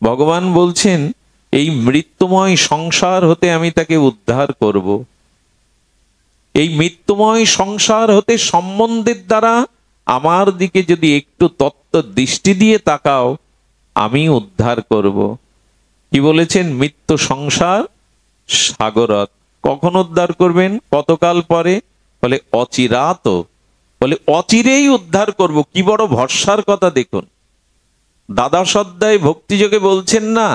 ভগবান বলছেন এই মৃত্যুময় সংসার হতে আমি তাকে উদ্ধার করব। এই মৃত্যুময় সংসার হতে সম্বন্ধের দ্বারা আমার দিকে যদি একটু তত্ত্ব দৃষ্টি দিয়ে তাকাও, আমি উদ্ধার করব। কি বলেছেন? মৃত্যু সংসার সাগরত। কখন উদ্ধার করবেন? কতকাল পরে? বলে অচিরাত। বলে অচিরেই উদ্ধার করব। কি বড় ভরসার কথা দেখুন। দ্বাদশ অধ্যায় ভক্তিযোগে বলছেন না,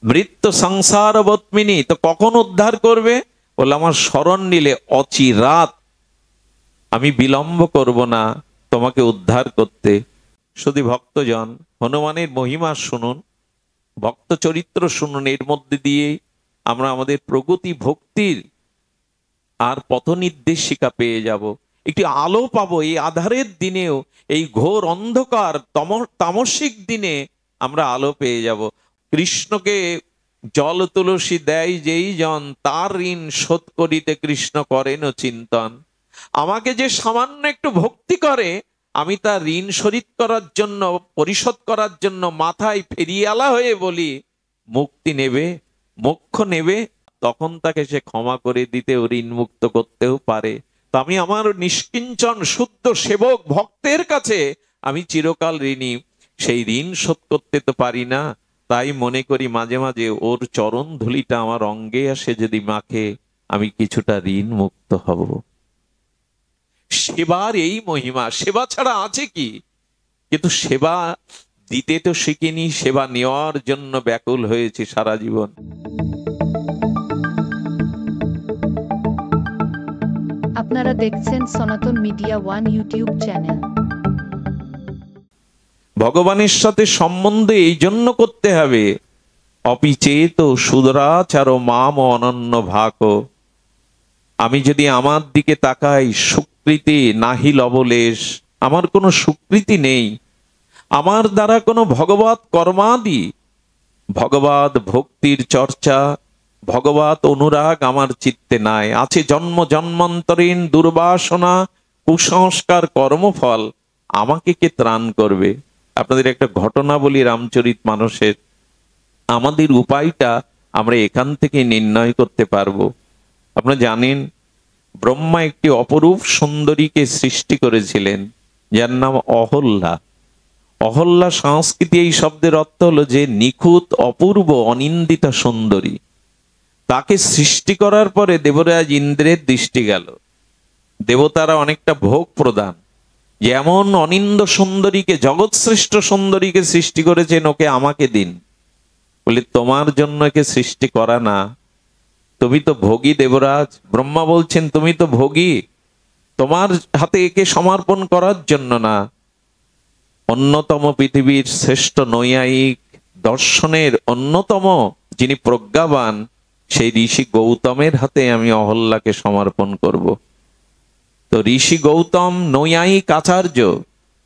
মৃত্যু সংসার বত্মিনী, তো কখন উদ্ধার করবে? বলে আমার স্মরণ নিলে অচিরাত, আমি বিলম্ব করব না তোমাকে উদ্ধার করতে। শুধু ভক্তজন হনুমানের মহিমা শুনুন, ভক্ত চরিত্র শুনুন, এর মধ্যে দিয়ে আমরা আমাদের প্রগতি ভক্তির আর পথ নির্দেশিকা পেয়ে যাব, একটি আলো পাবো। এই আধারের দিনেও, এই ঘোর অন্ধকার তামসিক দিনে আমরা আলো পেয়ে যাব। কৃষ্ণকে জল তুলসী দেয় যেই জন, তার ঋণ শোধ করিতে কৃষ্ণ করেন চিন্তন। আমাকে যে সামান্য একটু ভক্তি করে, আমি তার ঋণ পরিশোধ করার জন্য মাথায় ফেরিয়ালা হয়ে বলি মুক্তি নেবে, মোক্ষ নেবে, তখন তাকে সে ক্ষমা করে দিতেও, ঋণ মুক্ত করতেও পারে। তো আমি আমার নিষ্কিঞ্চন শুদ্ধ সেবক ভক্তের কাছে আমি চিরকাল ঋণী। সেই ঋণ শোধ করতে তো পারি না, তাই মনে করি মাঝে মাঝে ওর চরণ ধুলিটা আমার অঙ্গে আসে যদি মাখে, আমি কিছুটা ঋণ মুক্ত হব। সেবার এই মহিমা। সেবা ছাড়া আছে কি? কিন্তু সেবা দিতে তো শিখিনি, সেবা নেওয়ার জন্য ব্যাকুল হয়েছে সারা জীবন। আপনারা দেখছেন সনাতন মিডিয়া ওয়ান ইউটিউব চ্যানেল। ভগবানের সাথে সম্বন্ধ এই জন্য করতে হবে, অপিচেত সুদরাচার মাম অনন্য ভাক। আমি যদি আমার দিকে তাকাই, সুকৃতি নাহি লবলেশ, আমার কোনো সুকৃতি নেই, আমার দ্বারা কোনো ভগবত কর্মাদি, ভগবত ভক্তির চর্চা, ভগবত অনুরাগ আমার চিত্তে নাই। আছে জন্ম জন্মান্তরীণ দুর্বাসনা, কুসংস্কার, কর্মফল। আমাকে কে ত্রাণ করবে? আপনাদের একটা ঘটনা বলি রামচরিত মানসের। আমাদের উপায়টা আমরা এখান থেকে নির্ণয় করতে পারবো। আপনারা জানেন ব্রহ্মা একটি অপরূপ সুন্দরীকে সৃষ্টি করেছিলেন, যার নাম অহল্যা। অহল্যা সংস্কৃতি এই শব্দের অর্থ হলো যে নিখুঁত, অপূর্ব, অনিন্দিতা সুন্দরী। তাকে সৃষ্টি করার পরে দেবরাজ ইন্দ্রের দৃষ্টি গেল। দেবতারা অনেকটা ভোগ প্রদান, যেমন অনিন্দ সুন্দরীকে, জগৎশ্রেষ্ঠ সুন্দরীকে সৃষ্টি করেছেন, ওকে আমাকে দিন। বলে তোমার জন্য একে সৃষ্টি করা না, তুমি তো ভোগী দেবরাজ। ব্রহ্মা বলছেন তুমি তো ভোগী, তোমার হাতে একে সমর্পণ করার জন্য না। অন্যতম পৃথিবীর শ্রেষ্ঠ নৈয়ায়িক, দর্শনের অন্যতম যিনি প্রজ্ঞাবান, সেই ঋষি গৌতমের হাতে আমি অহল্যাকে সমর্পণ করব। তো ঋষি গৌতম নৈয়ায়িক আচার্য,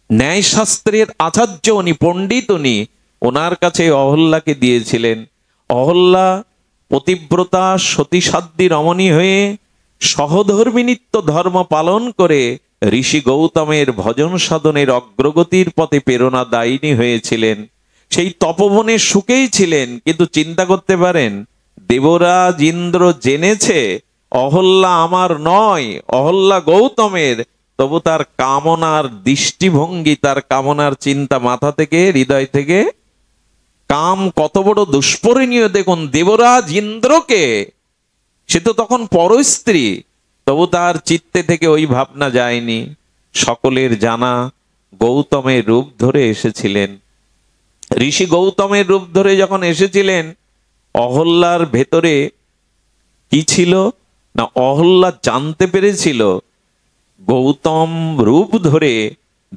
ন্যায়শাস্ত্রের আচার্য, উনি পণ্ডিত, ওনার কাছে অহল্যাকে দিয়েছিলেন। অহল্যা পতিব্রতা সতীসাধ্যী রমণী হয়ে সহধর্মিনীত্ব ধর্ম পালন করে ঋষি গৌতমের ভজন সাধনের অগ্রগতির পথে প্রেরণা দায়িনী হয়েছিলেন। সেই তপবনে সুখেই ছিলেন, কিন্তু চিন্তা করতে পারেন দেবরাজ ইন্দ্র জেনেছে অহল্যা আমার নয়, অহল্যা গৌতমের, তবু তার কামনার দৃষ্টিভঙ্গি, তার কামনার চিন্তা মাথা থেকে, হৃদয় থেকে, কাম কত বড় দুষ্পরিণীয় দেখুন। দেবরাজ ইন্দ্রকে, সে তো তখন পরস্ত্রী, তবু তার চিত্তে থেকে ওই ভাবনা যায়নি। সকলের জানা গৌতমের রূপ ধরে এসেছিলেন। ঋষি গৌতমের রূপ ধরে যখন এসেছিলেন, অহল্যার ভেতরে কি ছিল না, অহল্যা জানতে পেরেছিল গৌতম রূপ ধরে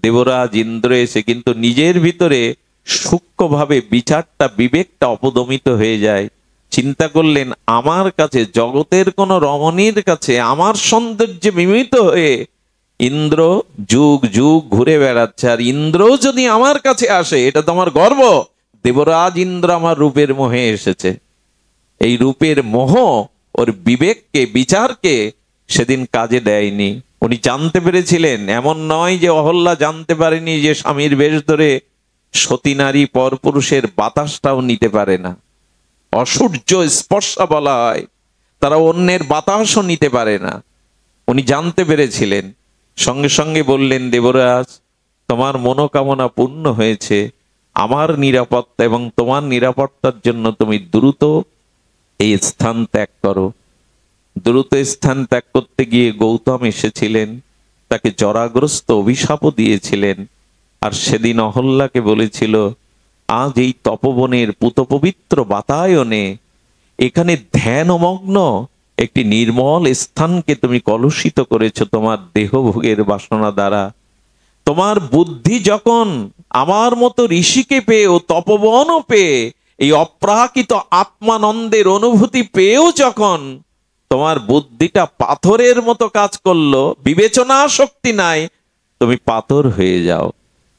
দেবরাজ ইন্দ্র এসে, কিন্তু নিজের ভিতরে সূক্ষ্মভাবে বিচারটা, বিবেকটা অপদমিত হয়ে যায়। চিন্তা করলেন আমার কাছে, জগতের কোন রমণীর কাছে আমার সৌন্দর্যে বিমিত হয়ে ইন্দ্র যুগ যুগ ঘুরে বেড়াচ্ছে, আর ইন্দ্র যদি আমার কাছে আসে, এটা তো আমার গর্ব। দেবরাজ ইন্দ্র আমার রূপের মোহে এসেছে। এই রূপের মোহ ওর বিবেককে, বিচারকে সেদিন কাজে দেয়নি। উনি জানতে পেরেছিলেন, এমন নয় যে অহল্যা জানতে পারেনি যে স্বামীর বেশ ধরে সতী নারী পরপুরুষের বাতাসটাও নিতে পারে না। অসূর্য স্পর্শা বলা হয়, তারা অন্যের বাতাসও নিতে পারে না। উনি জানতে পেরেছিলেন, সঙ্গে সঙ্গে বললেন, দেবরাজ তোমার মনোকামনা পূর্ণ হয়েছে, আমার নিরাপত্তা এবং তোমার নিরাপত্তার জন্য তুমি দ্রুত এই স্থান ত্যাগ করো। দ্রুত স্থান ত্যাগ করতে গিয়ে গৌতম এসেছিলেন, তাকে জরাগ্রস্ত অভিশাপও দিয়েছিলেন। আর সেদিন অহল্যাকে বলেছিল, আজ এই তপবনের পুতপবিত্র বাতায়নে এখানে ধ্যানমগ্ন একটি নির্মল স্থানকে তুমি কলুষিত করেছো তোমার দেহভোগের বাসনা দ্বারা। তোমার বুদ্ধি যখন আমার মতো ঋষিকে পেয়েও, তপবনও পেয়ে, এই অপ্রাকৃত আত্মানন্দের অনুভূতি পেয়েও যখন তোমার বুদ্ধিটা পাথরের মতো কাজ করলো, বিবেচনা শক্তি নাই, তুমি পাথর হয়ে যাও।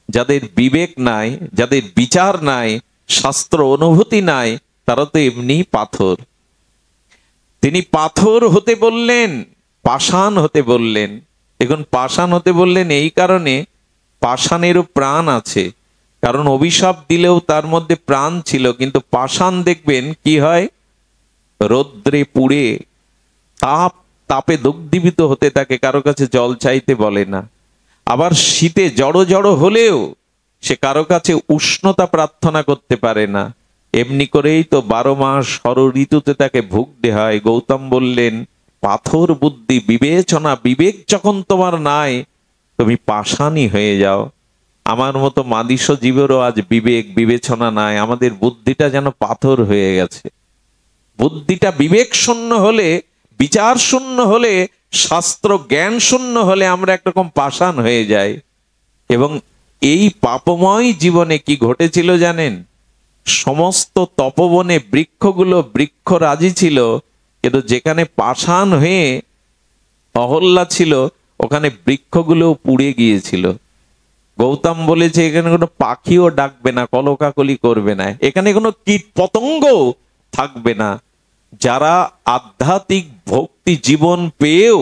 যাদের বিবেক নাই, যাদের বিচার নাই, শাস্ত্র অনুভূতি নাই, তারা তো এমনি পাথর। তিনি পাথর হতে বললেন, পাষাণ হতে বললেন। এখন পাষাণ হতে বললেন এই কারণে, পাষাণেরও প্রাণ আছে, কারণ অভিশাপ দিলেও তার মধ্যে প্রাণ ছিল। কিন্তু পাষাণ দেখবেন কি হয়, রৌদ্রে পুড়ে তাপে দগ্ধীভূত হতে থাকে, কারো কাছে জল চাইতে বলে না। আবার শীতে জড়ো জড়ো হলেও সে কারো কাছে উষ্ণতা প্রার্থনা করতে পারে না। এমনি করেই তো 12 মাস ষড় ঋতুতে তাকে ভুগতে হয়। গৌতম বললেন, পাথর বুদ্ধি, বিবেচনা, বিবেক যখন তোমার নাই, তুমি পাষাণই হয়ে যাও। আমার মতো মাদিস জীবেরও আজ বিবেক বিবেচনা নাই, আমাদের বুদ্ধিটা যেন পাথর হয়ে গেছে। বুদ্ধিটা বিবেক শূন্য হলে, বিচার শূন্য হলে, শাস্ত্র জ্ঞান শূন্য হলে আমরা একরকম পাষাণ হয়ে যাই। এবং এই পাপময় জীবনে কি ঘটেছিল জানেন? সমস্ত তপবনে বৃক্ষগুলো বৃক্ষরাজি ছিল, কিন্তু যেখানে পাষাণ হয়ে অহল্যা ছিল, ওখানে বৃক্ষগুলো পুড়ে গিয়েছিল। গৌতম বলেছে, এখানে কোনো পাখিও ডাকবে না, কলকাকলি করবে না, এখানে কোনো কীট পতঙ্গ থাকবে না। যারা আধ্যাত্মিক ভক্তি জীবন পেয়েও,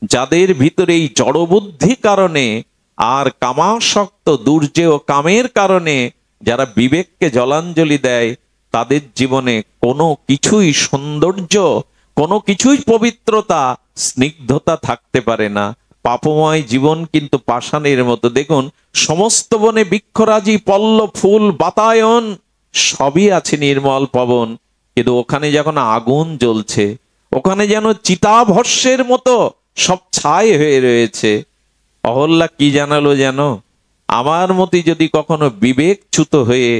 যাদের ভিতরে এই জড়বুদ্ধি কারণে আর কামাসক্ত দুর্জেয় কামের কারণে যারা বিবেককে জলাঞ্জলি দেয়, তাদের জীবনে কোনো কিছুই সৌন্দর্য, কোনো কিছুই পবিত্রতা, স্নিগ্ধতা থাকতে পারে না। পাপময় জীবন কিন্তু পাষাণের মতো। দেখুন, সমস্ত বনে বৃক্ষরাজি, পল্লব, ফুল, বাতায়ন সবই আছে, নির্মল পবন, কিন্তু ওখানে যখন আগুন জ্বলছে, ওখানে যেন চিতাভস্যের মতো সব ছাই হয়ে রয়েছে। অহল্যা কি জানালো যেন? আমার মতো যদি কখনো বিবেকচ্যুত হয়ে,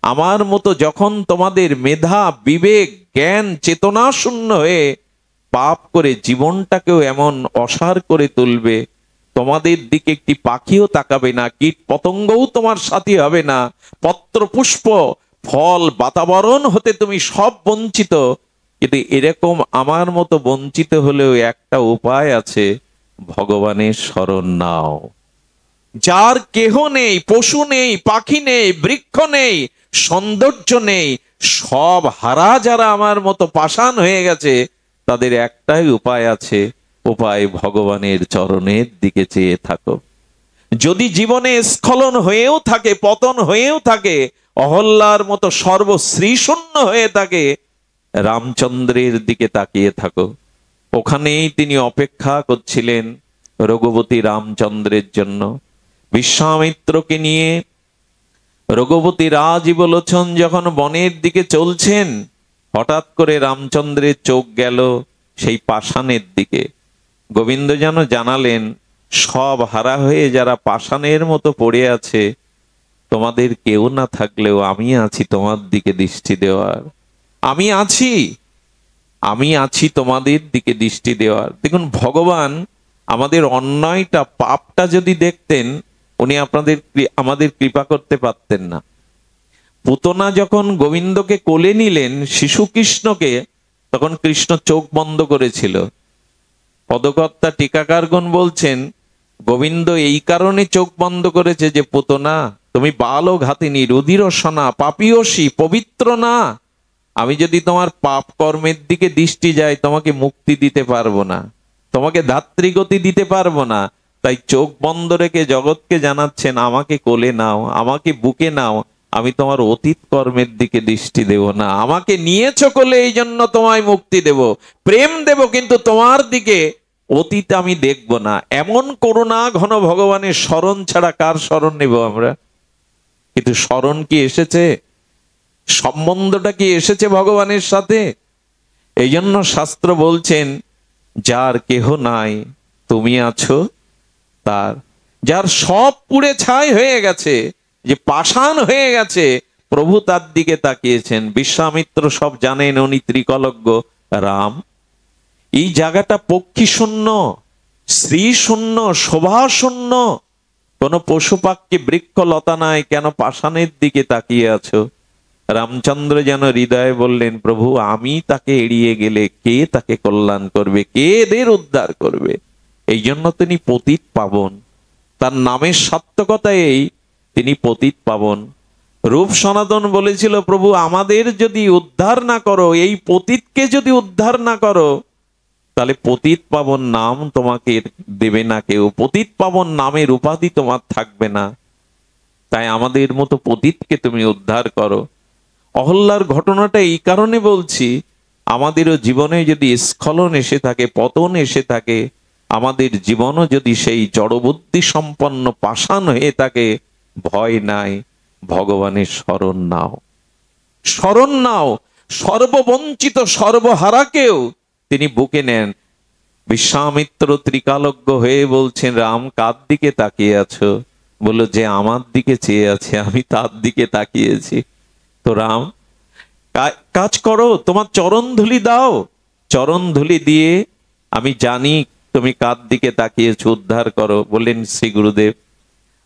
আমার মতো যখন তোমাদের মেধা, বিবেক, জ্ঞান, চেতনা শূন্য হয়ে পাপ করে জীবনটাকেও এমন অসার করে তুলবে, তোমাদের দিকে একটি পাখিও তাকাবে না, কীট পতঙ্গও তোমার সাথী হবে না, পত্র পুষ্প ফল বাতাবরণ হতে তুমি সব বঞ্চিত। কিন্তু এরকম আমার মতো বঞ্চিত হলেও একটা উপায় আছে, ভগবানের শরণ নাও। যার কেহ নেই, পশু নেই, পাখি নেই, বৃক্ষ নেই, সৌন্দর্য নেই, সব হারা যারা আমার মতো পাষাণ হয়ে গেছে, তাদের একটাই উপায় আছে, উপায় ভগবানের চরণের দিকে চেয়ে থাকো। যদি জীবনে স্খলন হয়েও থাকে, পতন হয়েও থাকে, অহল্যার মতো সর্বশ্রীশূন্য হয়ে থাকে, রামচন্দ্রের দিকে তাকিয়ে থাকো। ওখানেই তিনি অপেক্ষা করছিলেন রঘুপতি রামচন্দ্রের জন্য। বিশ্বামিত্রকে নিয়ে রঘুপতি রাজীবলোচন যখন বনের দিকে চলছেন, হঠাৎ করে রামচন্দ্রের চোখ গেল সেই পাষাণের দিকে। গোবিন্দ যেন জানালেন, সব হারা হয়ে যারা পাষাণের মতো পড়ে আছে, তোমাদের কেউ না থাকলেও আমি আছি তোমার দিকে দৃষ্টি দেওয়ার। আমি আছি তোমাদের দিকে দৃষ্টি দেওয়ার। দেখুন, ভগবান আমাদের অন্যায়টা, পাপটা যদি দেখতেন, উনি আমাদের কৃপা করতে পারতেন না। পুতনা যখন গোবিন্দকে কোলে নিলেন, শিশু কৃষ্ণকে, তখন কৃষ্ণ চোখ বন্ধ করেছিল। পদকর্তা টিকাকারগণ বলছেন, গোবিন্দ এই কারণে চোখ বন্ধ করেছে যে, পুতনা তুমি বালও ঘাতিনী, রুধিরসনা, পাপীয়সী, পবিত্র না। আমি যদি তোমার পাপ কর্মের দিকে দৃষ্টি যায়, তোমাকে মুক্তি দিতে পারবো না, তোমাকে ধাত্রীগতি দিতে পারবো না। তাই চোখ বন্ধ রেখে জগৎকে জানাচ্ছেন, আমাকে কোলে নাও, আমাকে বুকে নাও, আমি তোমার অতীত কর্মের দিকে দৃষ্টি দেব না। আমাকে নিয়েছো কোলে, এই জন্য তোমায় মুক্তি দেব, প্রেম দেব, কিন্তু তোমার দিকে অতীত আমি দেখব না। এমন করুণা ঘন ভগবানের স্মরণ ছাড়া কার স্মরণ নেব আমরা? কিন্তু স্মরণ কি এসেছে? সম্বন্ধটা কি এসেছে ভগবানের সাথে? এই জন্য শাস্ত্র বলছেন, যার কেহ নাই তুমি আছো তার। যার সব পুড়ে ছাই হয়ে গেছে, যে পাষাণ হয়ে গেছে, প্রভু তার দিকে তাকিয়েছেন। বিশ্বামিত্র সব জানেন, উনি ত্রিকলজ্ঞ রাম। এই জায়গাটা পক্ষী শূন্য, শ্রী শূন্য, শোভা শূন্য, কোন পশু পাখি বৃক্ষ লতা নাই, কেন পাষাণের দিকে তাকিয়ে আছো? রামচন্দ্র যেন হৃদয়ে বললেন, প্রভু আমি তাকে এড়িয়ে গেলে কে তাকে কল্যাণ করবে, কে এদের উদ্ধার করবে? এই জন্য তিনি পতিত পাবন। তার নামের সার্থকতা এই, তিনি পতিত পাবন। রূপ সনাতন বলেছিল, প্রভু আমাদের যদি উদ্ধার না করো, এই পতিতকে যদি উদ্ধার না করো, তাহলে পতিত পাবন নাম তোমাকে দেবে না কেউ, পতিত পাবন নামের উপাধি তোমার থাকবে না। তাই আমাদের মতো পতিতকে তুমি উদ্ধার করো। অহল্যার ঘটনাটা এই কারণে বলছি, আমাদেরও জীবনে যদি স্খলন এসে থাকে, পতন এসে থাকে, আমাদের জীবনও যদি সেই জড়বুদ্ধি সম্পন্ন পাষাণ হয়ে থাকে, ভয় নাই, ভগবানের শরণ নাও, শরণ নাও। সর্ববঞ্চিত সর্বহারাকেও তিনি বুকে নেন। বিশ্বামিত্র ত্রিকালজ্ঞ হয়ে বলছেন, রাম কার দিকে তাকিয়ে আছো? বলল, যে আমার দিকে চেয়ে আছে আমি তার দিকে তাকিয়েছি। তো রাম কাজ করো, তোমার চরণ ধুলি দাও, চরণ ধুলি দিয়ে আমি জানি তুমি কার দিকে তাকিয়েছো, উদ্ধার করো। বললেন, শ্রী গুরুদেব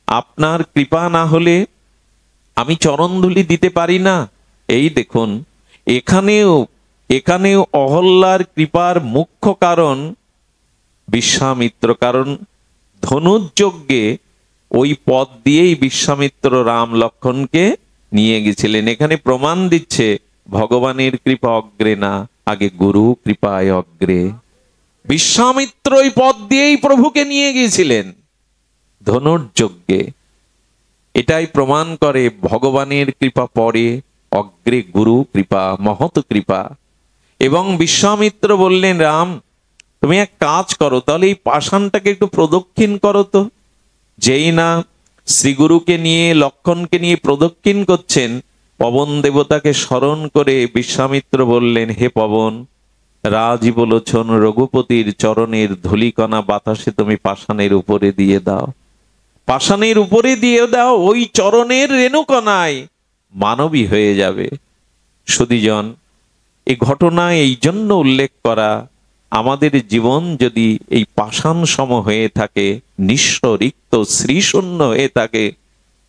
আপনার কৃপা না হলে আমি চরণ ধুলি দিতে পারি না। এই দেখুন, এখানেও অহল্যার কৃপার মুখ্য কারণ বিশ্বামিত্র। কারণ ধনুর্যজ্ঞে ওই পথ দিয়েই বিশ্বামিত্র রাম লক্ষ্মণকে নিয়ে গেছিলেন। এখানে প্রমাণ দিচ্ছে ভগবানের কৃপা অগ্রে না, আগে গুরু কৃপায় অগ্রে। বিশ্বামিত্র ওই পথ দিয়েই প্রভুকে নিয়ে গিয়েছিলেন ধনুর্যজ্ঞে। এটাই প্রমাণ করে ভগবানের কৃপা পরে, অগ্রে গুরু কৃপা, মহৎ কৃপা। এবং বিশ্বামিত্র বললেন, রাম তুমি এক কাজ করো, তাহলে এই পাষাণটাকে একটু প্রদক্ষিণ করো তো। যেই না শ্রীগুরুকে নিয়ে লক্ষ্মণকে নিয়ে প্রদক্ষিণ করছেন, পবন দেবতাকে স্মরণ করে বিশ্বামিত্র বললেন, হে পবন, রাজীব লোচন রঘুপতির চরণের ধূলিকণা বাতাসে তুমি পাষাণের উপরে দিয়ে দাও, পাষাণের উপরে দিয়ে দাও, ওই চরণের রেণুকণায় মানবী হয়ে যাবে। সুধীজন, এই ঘটনা এই জন্য উল্লেখ করা, আমাদের জীবন যদি এই পাষাণ সম হয়ে থাকে, নিঃস্ব রিক্ত শ্রীশূন্য হয়ে থাকে,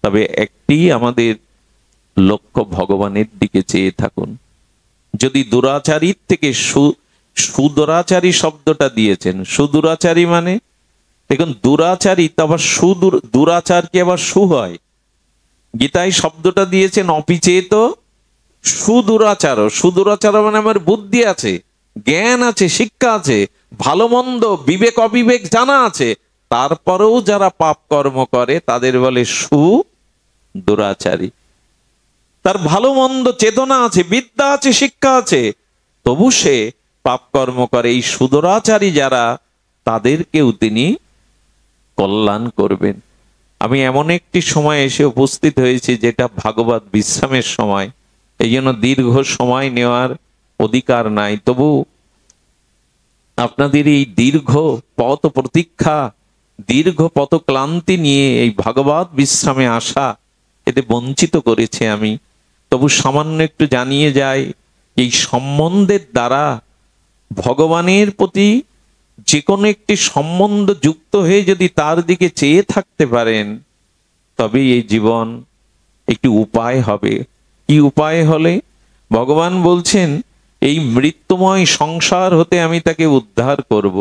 তবে একটি আমাদের লক্ষ্য, ভগবানের দিকে চেয়ে থাকুন। যদি দুরাচারীর থেকে সুদুরাচারী শব্দটা দিয়েছেন, সুদুরাচারী মানে দেখুন, দুরাচারী তো আবার দুরাচার কি আবার সু হয়? গীতায় শব্দটা দিয়েছেন অপিচেত সুদুরাচার। সুদুরাচার মানে আমার বুদ্ধি আছে, জ্ঞান আছে, শিক্ষা আছে, ভালো মন্দ বিবেক অবিবেক জানা আছে, তারপরেও যারা পাপ কর্ম করে তাদের বলে সুদুরাচারী। তার ভালো মন্দ চেতনা আছে, বিদ্যা আছে, শিক্ষা আছে, তবু সে পাপ কর্ম করে। এই সুদুরাচারী যারা, তাদেরকেও তিনি কল্যাণ করবেন। আমি এমন একটি সময় এসে উপস্থিত হয়েছি যেটা ভাগবত বিশ্রামের সময়, এই জন্য দীর্ঘ সময় নেওয়ার অধিকার নাই। তবু আপনাদের এই দীর্ঘ পথ প্রতীক্ষা, দীর্ঘ পথ ক্লান্তি নিয়ে এই ভাগবত বিশ্রামে আসা, এতে বঞ্চিত করেছে আমি। তবু সামান্য একটু জানিয়ে যায়, এই সম্বন্ধের দ্বারা ভগবানের প্রতি যে কোনো একটি সম্বন্ধ যুক্ত হয়ে যদি তার দিকে চেয়ে থাকতে পারেন, তবে এই জীবন একটি উপায় হবে। কি উপায় হলে? ভগবান বলছেন, এই মৃত্যুময় সংসার হতে আমি তাকে উদ্ধার করব।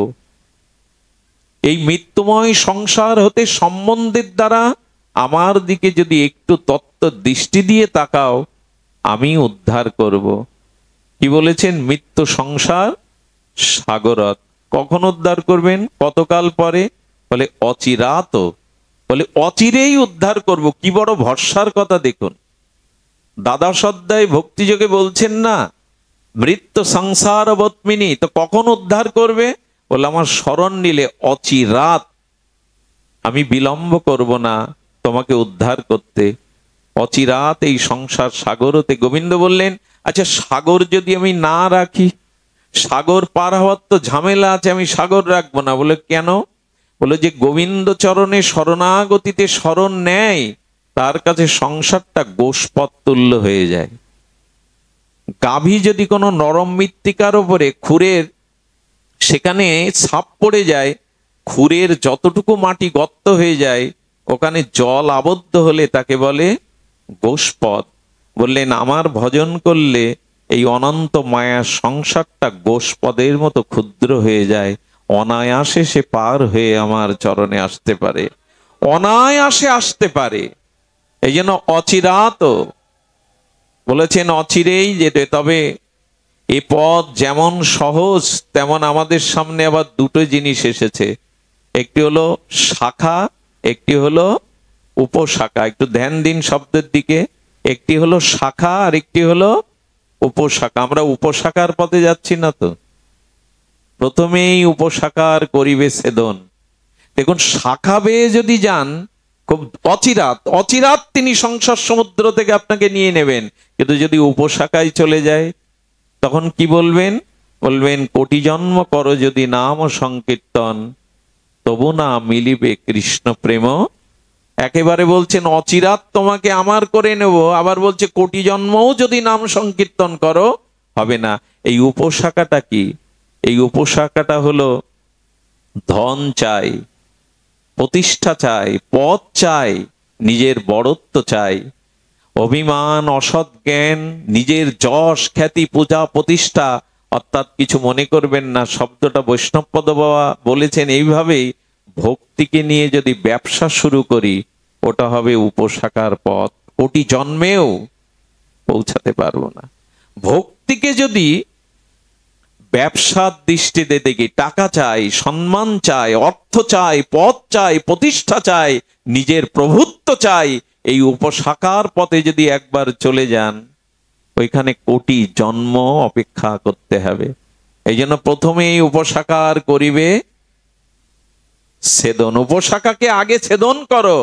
এই মৃত্যুময় সংসার হতে সম্বন্ধের দ্বারা আমার দিকে যদি একটু তত্ত্ব দৃষ্টি দিয়ে তাকাও, আমি উদ্ধার করব। কি বলেছেন? মৃত্যু সংসার সাগরত। কখন উদ্ধার করবেন? কতকাল পরে? বলে অচিরাত, বলে অচিরেই উদ্ধার করব। কি বড় ভরসার কথা দেখুন। দ্বাদশ অধ্যায় ভক্তিযোগে বলছেন না, মৃত্যু সংসার বৎমিনী, তো কখন উদ্ধার করবে? বলে আমার স্মরণ নিলে অচিরাত, আমি বিলম্ব করব না তোমাকে উদ্ধার করতে। অচিরাত এই সংসার সাগর হতে। গোবিন্দ বললেন, আচ্ছা সাগর যদি আমি না রাখি, সাগর পার হওয়ার তো ঝামেলা আছে, আমি সাগর রাখবো না। বলে কেন? বলে যে গোবিন্দ চরণে শরণাগতিতে শরণ নেয়, তার কাছে সংসারটা গোষ্পদ তুল্য হয়ে যায়। গাভী যদি কোনো নরম মৃত্তিকার উপরে খুরের, সেখানে ছাপ পড়ে যায়, খুরের যতটুকু মাটি গর্ত হয়ে যায়, ওখানে জল আবদ্ধ হলে তাকে বলে গোষ্পদ। বললেন আমার ভজন করলে এই অনন্ত মায়ার সংসারটা গোষ্পদের মতো ক্ষুদ্র হয়ে যায়, অনায়াসে সে পার হয়ে আমার চরণে আসতে পারে, অনায়াসে আসতে পারে। এই জন্য অচিরাত বলেছেন, অচিরেই যেতে। তবে এ পথ যেমন সহজ, তেমন আমাদের সামনে আবার দুটো জিনিস এসেছে। একটি হলো শাখা, একটি হলো উপশাখা। একটু ধ্যান দিন শব্দের দিকে। একটি হলো শাখা আর একটি হলো উপশাখা। আমরা উপশাখার পথে যাচ্ছি না তো? প্রথমেই উপশাখার করিবে ছেদন। দেখুন, শাখা বেয়ে যদি যান, খুব অচিরাত, অচিরাত তিনি সংসার সমুদ্র থেকে আপনাকে নিয়ে নেবেন। কিন্তু যদি উপশাখায় চলে যায়, তখন কি বলবেন? বলবেন কোটি জন্ম করো যদি নাম সংকীর্তন, তবু না মিলিবে কৃষ্ণ প্রেম। একেবারে বলছেন অচিরাত তোমাকে আমার করে নেব, আবার বলছে কোটি জন্মও যদি নাম সংকীর্তন করো হবে না। এই উপশাখাটা কি? এই উপশাখাটা হলো ধন চাই, প্রতিষ্ঠা চাই, পদ চাই, নিজের বড়ত্ব চাই, অভিমান, অসৎ জ্ঞান, নিজের যশ খ্যাতি, পূজা প্রতিষ্ঠা। অর্থাৎ কিছু মনে করবেন না, শব্দটা বৈষ্ণবপদ বাবা বলেছেন এইভাবেই, ভক্তিকে নিয়ে যদি ব্যবসা শুরু করি, ওটা হবে উপশাখার পথ, কোটি জন্মেও পৌঁছাতে পারবো না। ভক্তিকে যদি ব্যবসার দৃষ্টিতে দেখি, টাকা চাই, সম্মান চাই, অর্থ চাই, পদ চাই, প্রতিষ্ঠা চাই, নিজের প্রভুত্ব চাই, এই উপশাখার পথে যদি একবার চলে যান, ওইখানে কোটি জন্ম অপেক্ষা করতে হবে। এই জন্য প্রথমে এই উপশাখার করিবে ছেদন। উপশাখাকে আগে ছেদন করো,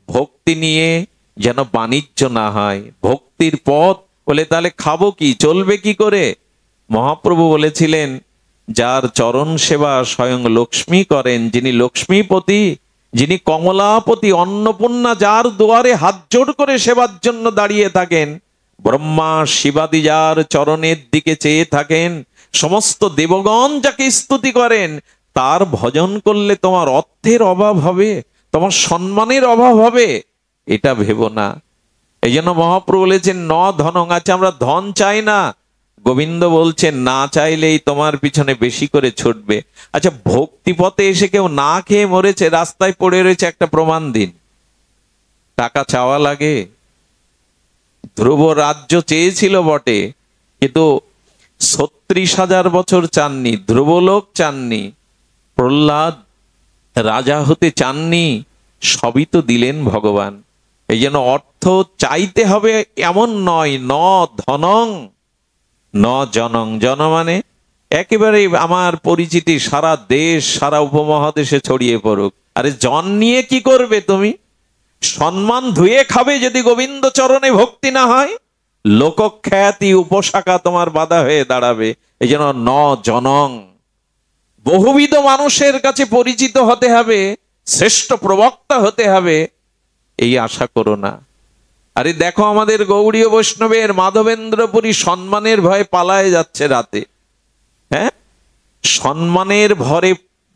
ভক্তি নিয়ে যেন বাণিজ্য না হয়। ভক্তির পথ বলে তাহলে খাবো কি, চলবে কি করে? মহাপ্রভু বলেছিলেন, যার চরণ সেবা স্বয়ং লক্ষ্মী করেন, যিনি লক্ষ্মীপতি, যিনি কমলাপতি, অন্নপূর্ণা যার দুয়ারে হাত জোড় করে সেবার জন্য দাঁড়িয়ে থাকেন, ব্রহ্মা শিবাদি যার চরণের দিকে চেয়ে থাকেন, সমস্ত দেবগণ যাকে স্তুতি করেন, তার ভজন করলে তোমার অর্থের অভাব হবে, তোমার সম্মানের অভাব হবে, এটা ভেবো না। এই জন্য মহাপ্রভু বলেছেন ন ধনং। আচ্ছা আমরা ধন চাই না, গোবিন্দ বলছেন না চাইলেই তোমার পিছনে বেশি করে ছুটবে। আচ্ছা ভক্তিপথে এসে কেউ না খেয়ে মরেছে, রাস্তায় পড়ে রয়েছে, একটা প্রমাণ দিন। টাকা চাওয়া লাগে? ধ্রুব রাজ্য চেয়েছিল বটে, কিন্তু ৩৬,০০০ বছর চাননি, ধ্রুবলোক চাননি, প্রহ্লাদ রাজা হতে চাননি, সবই তো দিলেন ভগবান। এই জন্য অর্থ চাইতে হবে এমন নয়, ন ধনং ন জনং। জন মানে একেবারে আমার পরিচিতি সারা দেশ, সারা উপমহাদেশে ছড়িয়ে পড়ুক। আরে জন নিয়ে কি করবে তুমি? সম্মান ধুয়ে খাবে যদি গোবিন্দ চরণে ভক্তি না হয়। লোকখ্যাতি উপশাখা তোমার বাধা হয়ে দাঁড়াবে। এই জন্য ন জনং, বহুবিধ মানুষের কাছে পরিচিত হতে হবে, শ্রেষ্ঠ প্রবক্তা হতে হবে, এই আশা করো না। আরে দেখো আমাদের গৌড়ীয় বৈষ্ণবের মাধবেন্দ্রপুরী সম্মানের ভয়ে পালায়ে যাচ্ছে রাতে। হ্যাঁ, সম্মানের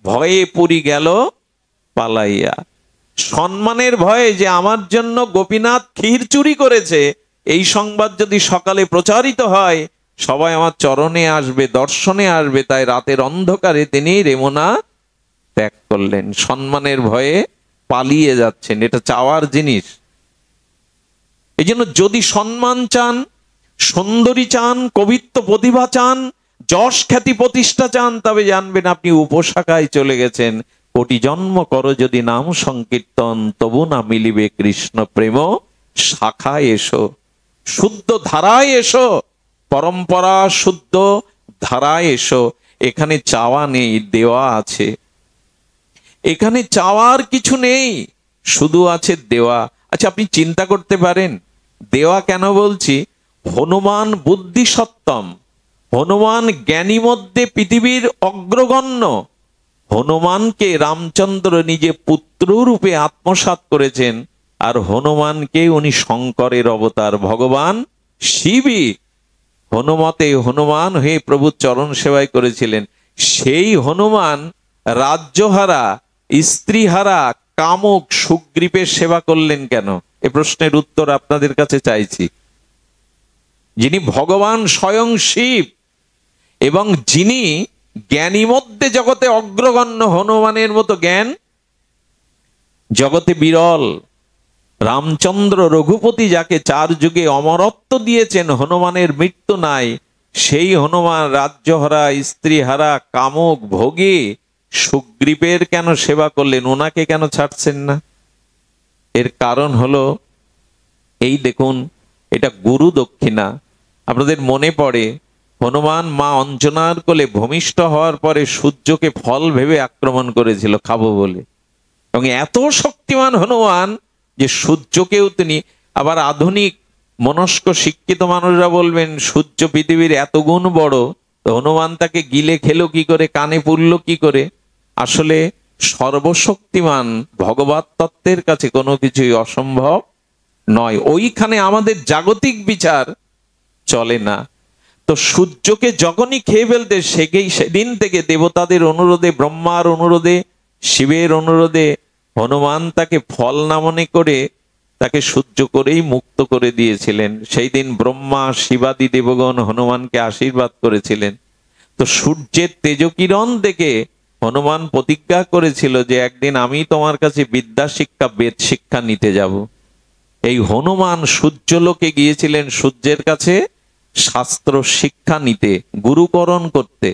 ভয়ে পুরী গেল পালাইয়া। সম্মানের ভয়ে যে আমার জন্য গোপীনাথ ক্ষীর চুরি করেছে, এই সংবাদ যদি সকালে প্রচারিত হয়, সবাই আমার চরণে আসবে, দর্শনে আসবে, তাই রাতের অন্ধকারে তিনি রেমুনা ত্যাগ করলেন। সম্মানের ভয়ে পালিয়ে যাচ্ছেন, এটা চাওয়ার জিনিস। এই জন্য যদি সম্মান চান, সুন্দরী চান, কবিত্ব প্রতিভা চান, যশ খ্যাতি প্রতিষ্ঠা চান, তবে জানবেন আপনি উপশাখায় চলে গেছেন। কোটি জন্ম করো যদি নাম সংকীর্তন, তবু না মিলিবে কৃষ্ণ প্রেম শাখায় এসো। শুদ্ধ ধারায় এসো, পরম্পরা শুদ্ধ ধারায় এসো। এখানে চাওয়া নেই, দেওয়া আছে। এখানে চাওয়ার কিছু নেই, শুধু আছে দেওয়া। আচ্ছা, আপনি চিন্তা করতে পারেন দেওয়া কেন বলছি? হনুমান বুদ্ধি সত্তম, হনুমান জ্ঞানী মধ্যে পৃথিবীর অগ্রগণ্য। হনুমানকে রামচন্দ্র নিজে পুত্র রূপে আত্মসাৎ করেছেন, আর হনুমানকে উনি শঙ্করের অবতার, ভগবান শিবই হনুমতে হনুমান হয়ে প্রভু চরণ সেবায় করেছিলেন। সেই হনুমান রাজ্যহারা, স্ত্রীহারা, কামুক সুগ্রীবের সেবা করলেন কেন? এ প্রশ্নের উত্তর আপনাদের কাছে চাইছি। যিনি ভগবান স্বয়ং শিব এবং যিনি জ্ঞানী মধ্যে জগতে অগ্রগণ্য, হনুমানের মতো জ্ঞান জগতে বিরল। রামচন্দ্র রঘুপতি যাকে 4 যুগে অমরত্ব দিয়েছেন, হনুমানের মৃত্যু নাই, সেই হনুমান রাজ্যহারা, স্ত্রীহারা, কামুক ভোগী সুগ্রীবের কেন সেবা করলেন? ওনাকে কেন ছাড়ছেন না? এর কারণ হলো এই দেখুন, এটা গুরু দক্ষিণা। আপনাদের মনে পড়ে হনুমান মা অঞ্জনার কোলে ভূমিষ্ঠ হওয়ার পরে সূর্যকে ফল ভেবে আক্রমণ করেছিল খাবো বলে, এবং এত শক্তিমান হনুমান যে সূর্যকেও তিনি, আবার আধুনিক মনস্ক শিক্ষিত মানুষরা বলবেন সূর্য পৃথিবীর এত গুণ বড়, তো হনুমান তাকে গিলে খেলো কি করে, কানে পুরল কি করে? আসলে সর্বশক্তিমান ভগবত তত্ত্বের কাছে কোনো কিছুই অসম্ভব নয়। ওইখানে আমাদের জাগতিক বিচার চলে না। তো সূর্যকে যখনই খেয়ে ফেলতে, সেদিন থেকে দেবতাদের অনুরোধে, ব্রহ্মার অনুরোধে, শিবের অনুরোধে হনুমান তাকে ফল না মনে করে তাকে সহ্য করেই মুক্ত করে দিয়েছিলেন। সেই দিন ব্রহ্মা, শিবাদি দেবগণ হনুমানকে আশীর্বাদ করেছিলেন। তো সূর্যের তেজকিরণ দেখে হনুমান প্রতিজ্ঞা করেছিল যে একদিন আমি তোমার কাছে বিদ্যা শিক্ষা, বেদ শিক্ষা নিতে যাব। এই হনুমান সূর্যলোকে গিয়েছিলেন সূর্যের কাছে শাস্ত্র শিক্ষা নিতে, গুরুকরণ করতে।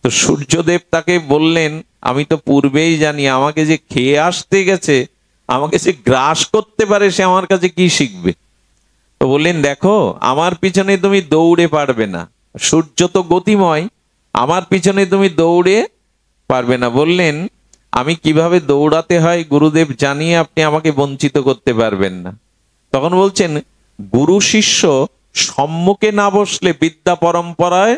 তো সূর্যদেব তাকে বললেন, আমি তো পূর্বেই জানি আমাকে যে খেয়ে আসতে গেছে, আমাকে যে গ্রাস করতে পারে, সে আমার কাছে কি শিখবে? তো বললেন, দেখো আমার পিছনে তুমি দৌড়ে পারবে না, সূর্য তো গতিময়, আমার পিছনে তুমি দৌড়ে পারবে না। বললেন, আমি কিভাবে দৌড়াতে হয় গুরুদেব জানিয়ে আপনি আমাকে বঞ্চিত করতে পারবেন না। তখন বলছেন, গুরু শিষ্য সম্মুখে না বসলে বিদ্যা পরম্পরায়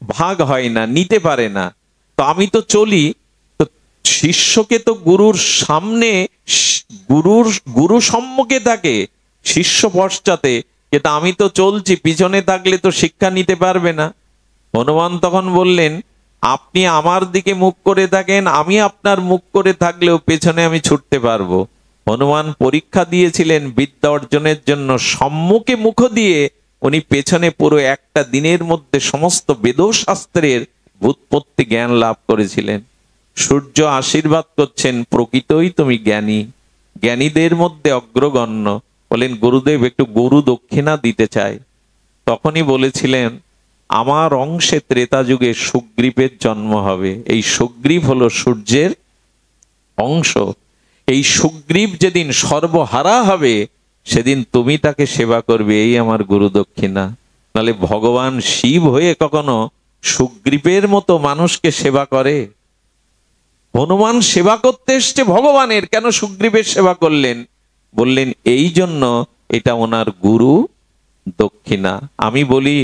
ভাগ হয় না, নিতে পারে না। তো আমি তো চলি, তো শিষ্যকে তো গুরুর সামনে, গুরু সম্মুখে থাকে, শিষ্য পশ্চাতে, কিন্তু আমি তো চলছি, পিছনে থাকলে তো শিক্ষা নিতে পারবে না। হনুমান তখন বললেন, আপনি আমার দিকে মুখ করে থাকেন, আমি আপনার মুখ করে থাকলেও পেছনে আমি ছুটতে পারবো। হনুমান পরীক্ষা দিয়েছিলেন বিদ্যা অর্জনের জন্য, সম্মুখে মুখ দিয়ে উনি পেছনে পুরো একটা দিনের মধ্যে সমস্ত বেদশাস্ত্রের ব্যুৎপত্তি জ্ঞান লাভ করেছিলেন। সূর্য আশীর্বাদ করছেন, প্রকৃতই তুমি জ্ঞানী, জ্ঞানীদের মধ্যে অগ্রগণ্য। বলেন, গুরুদেব একটু গুরু দক্ষিণা দিতে চাই। তখনই বলেছিলেন, আমার অংশে ত্রেতা যুগে সুগ্রীবের জন্ম হবে। এই সুগ্রীব হলো সূর্যের অংশ। এই সুগ্রীব যেদিন সর্বহারা হবে, সেদিন তুমি তাকে সেবা করবে, এই আমার গুরু দক্ষিণা। নাহলে ভগবান শিব হয়ে কখনো সুগ্রীবের মতো মানুষকে সেবা করে? হনুমান সেবা করতে এসছে ভগবানের, কেন সুগ্রীবের সেবা করলেন? বললেন এই জন্য এটা ওনার গুরু দক্ষিণা। আমি বলি,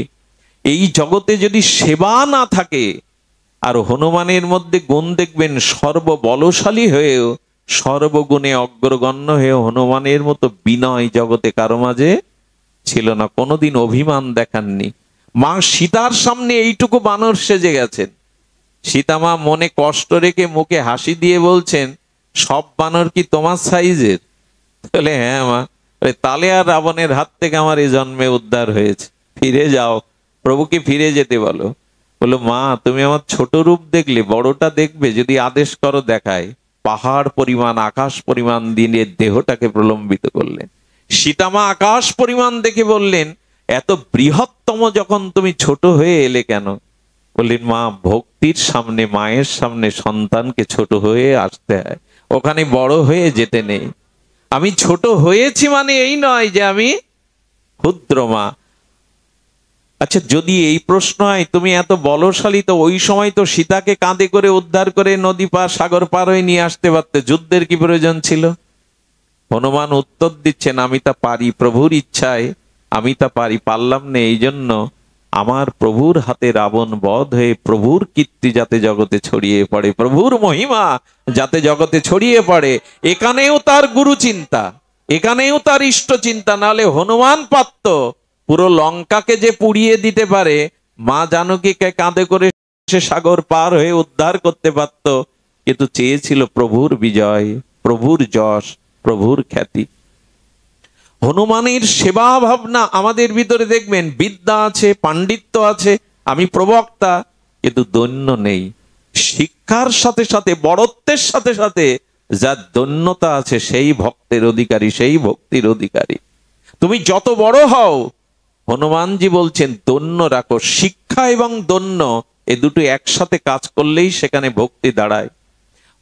এই জগতে যদি সেবা না থাকে, আর হনুমানের মধ্যে গুণ দেখবেন, সর্ববলশালী হয়েও, সর্বগুণে অগ্রগণ্য হয়ে হনুমানের মতো বিনয় জগতে কারো মাঝে ছিল না, কোনোদিন অভিমান দেখাননি। মা সীতার সামনে এইটুকু বানর সেজে গেছেন। সীতামা মনে কষ্ট রেখে মুখে হাসি দিয়ে বলছেন, সব বানর কি তোমার সাইজের? বলে, হ্যাঁ মা। তাহলে আর রাবণের হাত থেকে আমার এই জন্মে উদ্ধার হয়েছে, ফিরে যাও, প্রভুকে ফিরে যেতে বলো। বলো, মা তুমি আমার ছোট রূপ দেখলে, বড়টা দেখবে, যদি আদেশ করো দেখায়। পাহাড় পরিমাণ, আকাশ পরিমাণ দিনের দেহটাকে প্রলম্বিত করলেন। সীতামা আকাশ পরিমাণ দেখে বললেন, এত বৃহত্তম যখন তুমি ছোট হয়ে এলে কেন? বললেন মা, ভক্তির সামনে, মায়ের সামনে সন্তানকে ছোট হয়ে আসতে হয়, ওখানে বড় হয়ে যেতে নেই। আমি ছোট হয়েছি মানে এই নয় যে আমি ক্ষুদ্র মা। আচ্ছা, যদি এই প্রশ্ন হয় তুমি এত বলশালী, তো ওই সময় তো সীতাকে কাঁধে করে উদ্ধার করে নদী পার, সাগর পার হয়ে নিয়ে আসতে পারতে, যুদ্ধের কি প্রয়োজন ছিল? হনুমান উত্তর দিচ্ছেন, আমি তা পারি, প্রভুর ইচ্ছায় আমি তা পারি, পারলাম না এই জন্য আমার প্রভুর হাতে রাবণ বধ হয়ে প্রভুর কীর্তি যাতে জগতে ছড়িয়ে পড়ে, প্রভুর মহিমা যাতে জগতে ছড়িয়ে পড়ে, এখানেও তার গুরু চিন্তা, এখানেও তার ইষ্ট চিন্তা। নাহলে হনুমান পারত পুরো লঙ্কাকে যে পুড়িয়ে দিতে পারে, মা জানকীকে কাঁধে করে সে সাগর পার হয়ে উদ্ধার করতে পারত, কিন্তু চেয়েছিল প্রভুর বিজয়, প্রভুর যশ, প্রভুর খ্যাতি। হনুমানের সেবা ভাবনা আমাদের ভিতরে দেখবেন, বিদ্যা আছে, পাণ্ডিত্য আছে, আমি প্রবক্তা, কিন্তু দৈন্য নেই। শিক্ষার সাথে সাথে, বড়ত্বের সাথে সাথে যার দৈন্যতা আছে সেই ভক্তের অধিকারী, সেই ভক্তির অধিকারী। তুমি যত বড় হও, হনুমানজি বলছেন দৈন্য রাখো। শিক্ষা এবং দৈন্য এ দুটো একসাথে কাজ করলেই সেখানে ভক্তি দাঁড়ায়।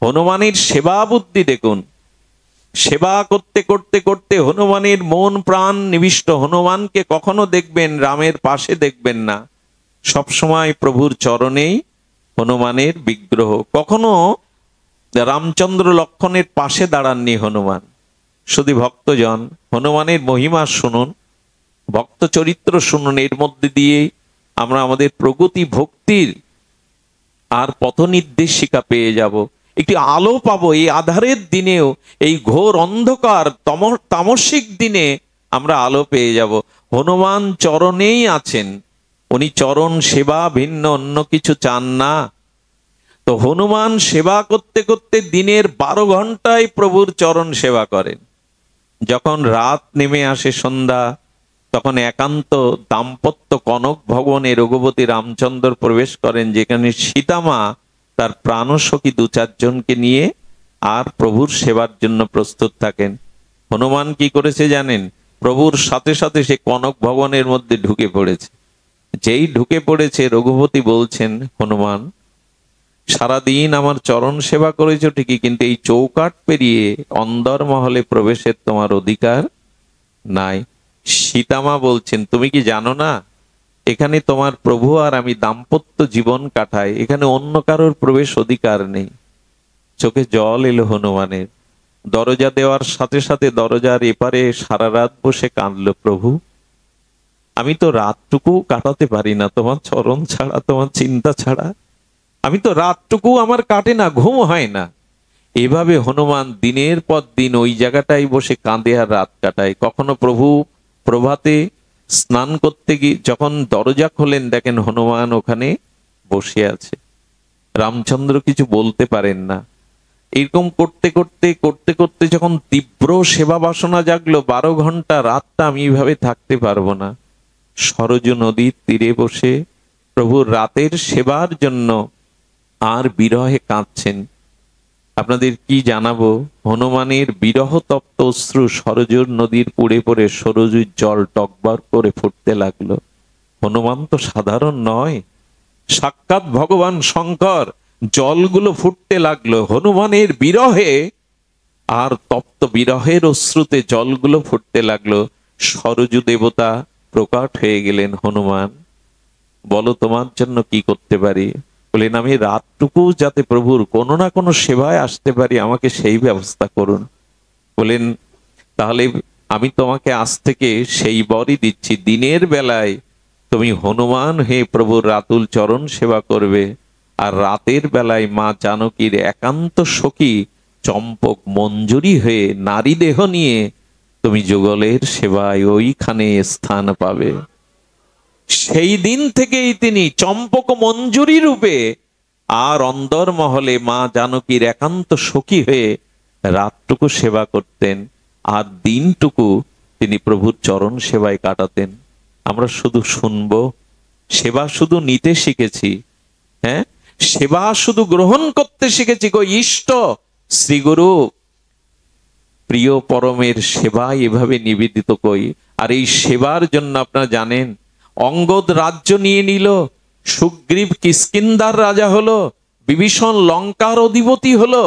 হনুমানের সেবা বুদ্ধি দেখুন, সেবা করতে করতে করতে হনুমানের মন প্রাণ নিবিষ্ট। হনুমানকে কখনো দেখবেন রামের পাশে দেখবেন না, সবসময় প্রভুর চরণেই হনুমানের বিগ্রহ। কখনো রামচন্দ্র লক্ষণের পাশে দাঁড়াননি হনুমান। শুধু ভক্তজন হনুমানের মহিমা শুনুন, ভক্ত চরিত্র শুনুন, এর মধ্যে দিয়ে আমরা আমাদের প্রগতি, ভক্তির আর পথ নির্দেশিকা পেয়ে যাব, একটি আলো পাবো। এই আধারের দিনেও, এই ঘোর অন্ধকার তামসিক দিনে আমরা আলো পেয়ে যাব। হনুমান চরণেই আছেন, উনি চরণ সেবা, ভিন্ন অন্য কিছু চান না। তো হনুমান সেবা করতে করতে দিনের 12 ঘন্টায় প্রভুর চরণ সেবা করেন। যখন রাত নেমে আসে, সন্ধ্যা, তখন একান্ত দাম্পত্য কনক ভবনে রঘুপতি রামচন্দ্র প্রবেশ করেন, যেখানে সীতামা তার প্রাণসখী 2-4 জনকে নিয়ে আর প্রভুর সেবার জন্য প্রস্তুত থাকেন। হনুমান কি করেছে জানেন? প্রভুর সাথে সাথে সে কনক ভবনের মধ্যে ঢুকে পড়েছে। যেই ঢুকে পড়েছে, রঘুপতি বলছেন, হনুমান, সারাদিন আমার চরণ সেবা করেছো ঠিকই, কিন্তু এই চৌকাঠ পেরিয়ে অন্দর মহলে প্রবেশের তোমার অধিকার নাই। সীতামা বলছেন, তুমি কি জানো না এখানে তোমার প্রভু আর আমি দাম্পত্য জীবন কাটাই, এখানে অন্য কারোর প্রবেশ অধিকার নেই। চোখে জল এলো হনুমানের। দরজা দেওয়ার সাথে সাথে দরজার এপারে সারা রাত বসে কাঁদলো, প্রভু আমি তো রাতটুকু কাটাতে পারি না তোমার চরণ ছাড়া, তোমার চিন্তা ছাড়া। আমি তো রাতটুকু আমার কাটে না, ঘুম হয় না। এভাবে হনুমান দিনের পর দিন ওই জায়গাটাই বসে কাঁদে আর রাত কাটায়। কখনো প্রভু প্রভাতে স্নান করতে গিয়ে যখন দরজা খোলেন, দেখেন হনুমান ওখানে বসে আছে। রামচন্দ্র কিছু বলতে পারেন না। এরকম করতে করতে করতে করতে যখন তীব্র সেবা বাসনা জাগলো, 12 ঘন্টা রাতটা আমি এইভাবে থাকতে পারবো না। সরযূ নদীর তীরে বসে প্রভুর রাতের সেবার জন্য আর বিরহে কাঁদছেন। আপনাদের কি জানাবো, হনুমানের বিরহ তপ্ত অশ্রু সরযূর নদীর পুড়ে পড়ে সরযূর জল টকবক করে ফুটতে লাগলো। হনুমান তো সাধারণ নয়, সাক্ষাৎ ভগবান শঙ্কর। জলগুলো ফুটতে লাগলো হনুমানের বিরহে, আর তপ্ত বিরহের অশ্রুতে জলগুলো ফুটতে লাগলো। সরযূ দেবতা প্রকট হয়ে গেলেন, হনুমান বলো তোমার জন্য কি করতে পারি? বলেন, আমি রাতটুকু যাতে প্রভুর কোনো না কোনো সেবায় আসতে পারি, আমাকে সেই ব্যবস্থা করুন। বলেন, তাহলে আমি তোমাকে আজ থেকে সেই বরই দিচ্ছি, দিনের বেলায় তুমি হনুমান হয়ে প্রভুর রাতুল চরণ সেবা করবে, আর রাতের বেলায় মা জানকীর একান্ত সখী চম্পক মঞ্জুরি হয়ে নারী দেহ নিয়ে তুমি যুগলের সেবায় ওইখানে স্থান পাবে। সেই দিন থেকেই তিনি চম্পক মঞ্জুরি রূপে আর অন্দর মহলে মা জানকীর একান্ত সখী হয়ে রাতটুকু সেবা করতেন, আর দিনটুকু তিনি প্রভুর চরণ সেবায় কাটাতেন। আমরা শুধু শুনবো, সেবা শুধু নিতে শিখেছি, হ্যাঁ, সেবা শুধু গ্রহণ করতে শিখেছি। গো ইষ্ট শ্রীগুরু প্রিয় পরমের সেবা এভাবে নিবেদিত কই। আর এই সেবার জন্য আপনারা জানেন, অঙ্গদ রাজ্য নিয়ে নিল, সুগ্রীব কিষ্কিন্ধার রাজা হলো, বিভীষণ লঙ্কার অধিপতি হলো,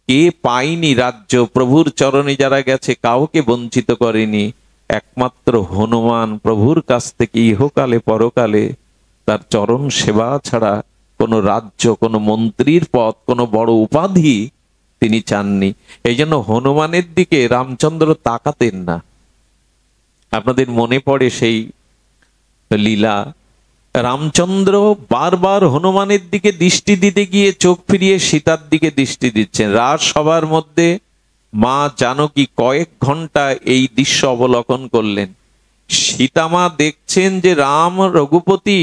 কে পায়নি রাজ্য? প্রভুর চরণে যারা গেছে কাউকে বঞ্চিত করেনি। একমাত্র হনুমান প্রভুর কাছ থেকে ইহকালে পরকালে তার চরণ সেবা ছাড়া কোনো রাজ্য, কোনো মন্ত্রীর পদ, কোনো বড় উপাধি তিনি চাননি। এই জন্য হনুমানের দিকে রামচন্দ্র তাকাতেন না। আপনাদের মনে পড়ে সেই লীলা, রামচন্দ্র বারবার হনুমানের দিকে দৃষ্টি দিতে গিয়ে চোখ ফিরিয়ে সীতার দিকে দৃষ্টি দিচ্ছেন। রাজসভার মধ্যে মা জানকী কয়েক ঘন্টা এই দৃশ্য অবলোকন করলেন। সীতামা দেখছেন যে রাম রঘুপতি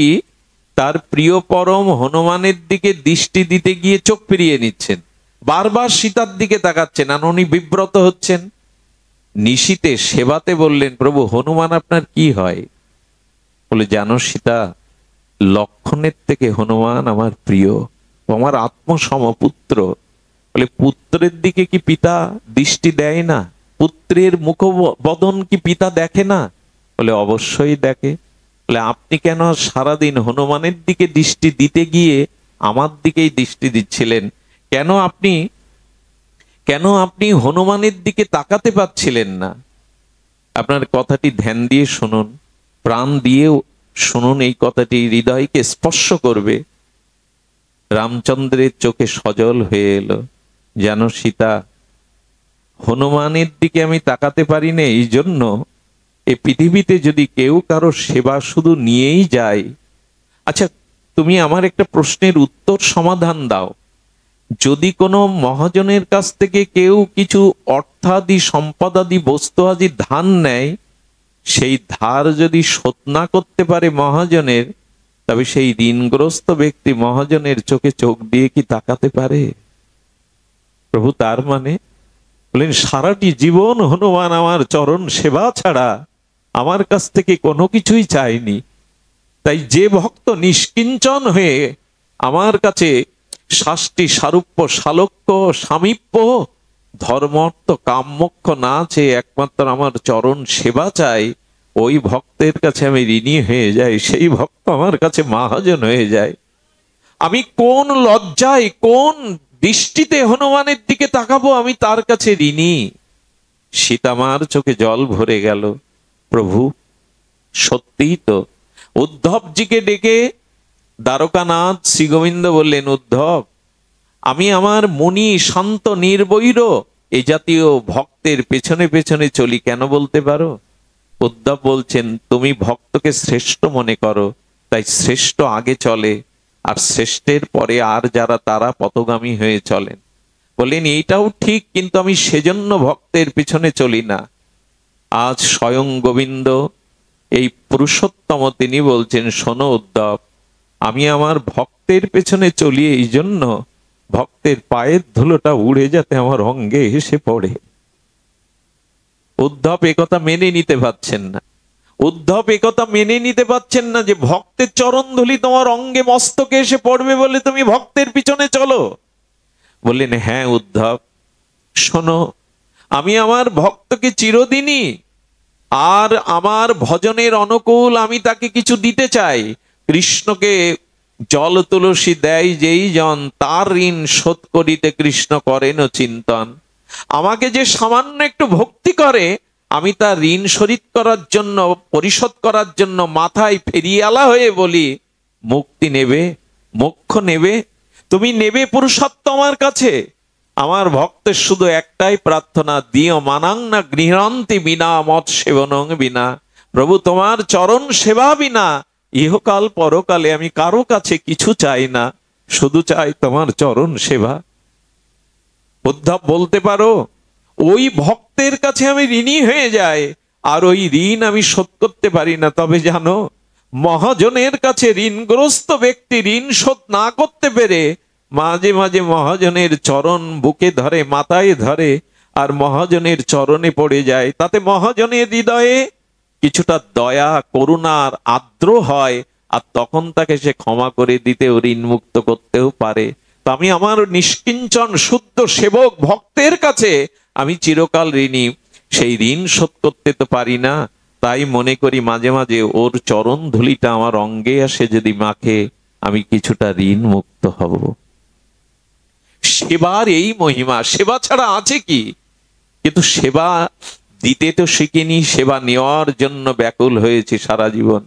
তার প্রিয় পরম হনুমানের দিকে দৃষ্টি দিতে গিয়ে চোখ ফিরিয়ে নিচ্ছেন, বারবার সীতার দিকে তাকাচ্ছেন, আর উনি বিব্রত হচ্ছেন। নিশীতে সেবাতে বললেন, প্রভু হনুমান আপনার কি হয়? বলে, জানো সীতা, লক্ষণের থেকে হনুমান আমার প্রিয়, আমার আত্মসমপুত্র। বলে, পুত্রের দিকে কি পিতা দৃষ্টি দেয় না? পুত্রের মুখ বদন কি পিতা দেখে না? বলে, অবশ্যই দেখে। বলে, আপনি কেন সারাদিন হনুমানের দিকে দৃষ্টি দিতে গিয়ে আমার দিকেই দৃষ্টি দিচ্ছিলেন? কেন আপনি হনুমানের দিকে তাকাতে পারছিলেন না? আপনার কথাটি ধ্যান দিয়ে শুনুন, প্রাণ দিয়ে শুনুন, এই কথাটি হৃদয়কে স্পর্শ করবে। রামচন্দ্রের চোখে সজল হয়ে এলো, জানো সীতা, হনুমানের দিকে আমি তাকাতে পারি না এই জন্য, এই পৃথিবীতে যদি কেউ কারো সেবা শুধু নিয়েই যায়। আচ্ছা, তুমি আমার একটা প্রশ্নের উত্তর সমাধান দাও। যদি কোনো মহাজনের কাছ থেকে কেউ কিছু অর্থাদি সম্পদাদি বস্তু আদি ধার নেয়, সেই ধার যদি শোধ না করতে পারে মহাজনের, তবে সেই ঋণগ্রস্ত ব্যক্তি মহাজনের চোখে চোখ দিয়ে কি তাকাতে পারে? প্রভু তার মানে বলেন, সারাটি জীবন হনুমান আমার চরণ সেবা ছাড়া আমার কাছ থেকে কোনো কিছুই চায়নি। তাই যে ভক্ত নিষ্কিঞ্চন হয়ে আমার কাছে শাস্তি সারূপ্য শালক্য সামীপ্য ধর্মার্থ কামমোক্ষ না চেয়ে একমাত্র আমার চরণ সেবা চাই, ওই ভক্তের কাছে আমি ঋণী হয়ে যাই, সেই ভক্ত আমার কাছে মহাজন হয়ে যায়। আমি কোন লজ্জায়, কোন দৃষ্টিতে হনুমানের দিকে তাকাবো? আমি তার কাছে ঋণী। সীতামার চোখে জল ভরে গেল। প্রভু সত্যিই তো। উদ্ধবজিকে ডেকে দ্বারকানাথ শ্রীগোবিন্দ বললেন, উদ্ধব, আমি আমার মনি শান্ত নির্বৈর এ জাতীয় ভক্তের পেছনে পেছনে চলি, কেন বলতে পারো? উদ্ধব বলছেন, তুমি ভক্তকে শ্রেষ্ঠ মনে করো, তাই শ্রেষ্ঠ আগে চলে, আর শ্রেষ্ঠের পরে আর যারা তারা পথগামী হয়ে চলেন। বললেন, এইটাও ঠিক, কিন্তু আমি সেজন্য ভক্তের পিছনে চলি না। আজ স্বয়ং গোবিন্দ এই পুরুষোত্তম তিনি বলছেন, শোনো উদ্ধব, আমি আমার ভক্তের পেছনে চলি এই জন্য, ভক্তের পায়ের ধুলোটা উড়ে যাতে আমার অঙ্গে এসে পড়ে। উদ্ধব একথা মেনে নিতে পারছেন না। উদ্ধব একথা মেনে নিতে পারছেন না যে ভক্তের চরণ ধুলি তোমার অঙ্গে মস্তকে এসে পড়বে বলে তুমি ভক্তের পিছনে চলো। বললেন, হ্যাঁ উদ্ধব, শোনো, আমি আমার ভক্তকে চিরদিনই আর আমার ভজনের অনুকূল আমি তাকে কিছু দিতে চাই। কৃষ্ণকে জল তুলসী দেয় যেই জন, তার ঋণ শোধ করিতে কৃষ্ণ করেন চিন্তন। আমাকে যে সামান্য একটু ভক্তি করে, আমি তার ঋণ শরিত করার জন্য, পরিশোধ করার জন্য মাথায় ফেরিয়ালা হয়ে বলি, মুক্তি নেবে, মোক্ষ নেবে, তুমি নেবে পুরুষত্ব আমার কাছে। আমার ভক্তের শুধু একটাই প্রার্থনা, দিও মানাং না গৃহান্তি বিনা মত সেবনং বিনা। প্রভু তোমার চরণ সেবা বিনা ইহকাল পরকালে আমি কারো কাছে কিছু চাই না, শুধু চাই তোমার চরণ সেবা। উদ্ধব বলতে পারো, ওই ভক্তের কাছে আমি ঋণী হয়ে যাই, আর ওই ঋণ আমি শোধ করতে পারি না। তবে জানো, মহাজনের কাছে ঋণগ্রস্ত ব্যক্তি ঋণ শোধ না করতে পেরে মাঝে মাঝে মহাজনের চরণ বুকে ধরে, মাথায় ধরে, আর মহাজনের চরণে পড়ে যায়। তাতে মহাজনের হৃদয়ে কিছুটা দয়া করুণার আর্দ্র হয়, আর তখন তাকে সে ক্ষমা করে দিতেও, ঋণ মুক্ত করতেও পারে। তো আমি আমার নিষ্কিঞ্চন শুদ্ধ সেবক ভক্তের কাছে আমি চিরকাল ঋণী। সেই ঋণ শোধ করতে তো পারি না, তাই মনে করি মাঝে মাঝে ওর চরণ ধুলিটা আমার অঙ্গে আসে যদি মাখে, আমি কিছুটা ঋণ মুক্ত হব। সেবার এই মহিমা, সেবা ছাড়া আছে কি? কিন্তু সেবা দিতে তো শিখিনি, সেবা নেওয়ার জন্য ব্যাকুল হয়েছে সারা জীবন।